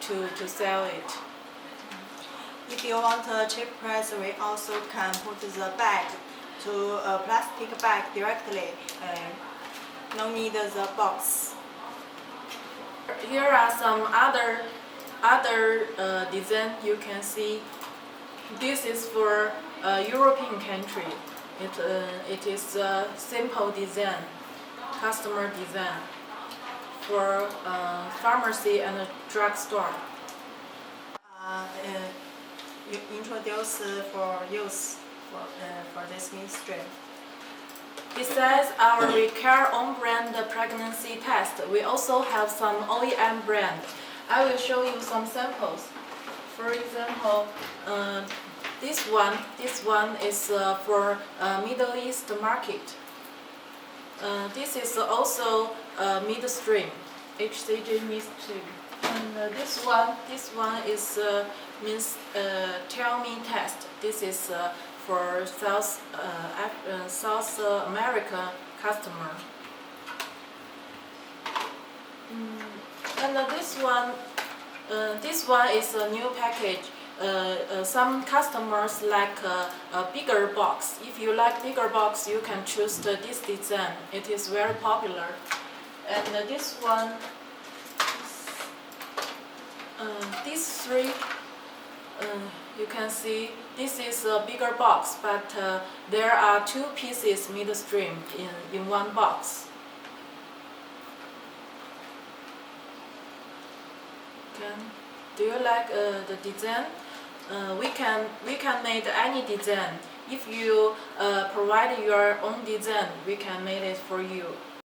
to sell it. If you want a cheap price, we also can put the bag to a plastic bag directly. No need the box. Here are some other design you can see. This is for European country. It is a simple design, customer design for pharmacy and a drugstore. Introduce for use for this midstream. Besides our Recare own brand pregnancy test, we also have some OEM brand. I will show you some samples. For example, this one is for Middle East market. This is also midstream, HCG midstream. And this one is means tell me test. This is for South America customer. And this one is a new package. Some customers like a bigger box. If you like bigger box, you can choose this design. It is very popular. And this one, these three, you can see this is a bigger box, but there are 2 pieces midstream in one box. Do you like the design? We can make any design. If you provide your own design, we can make it for you.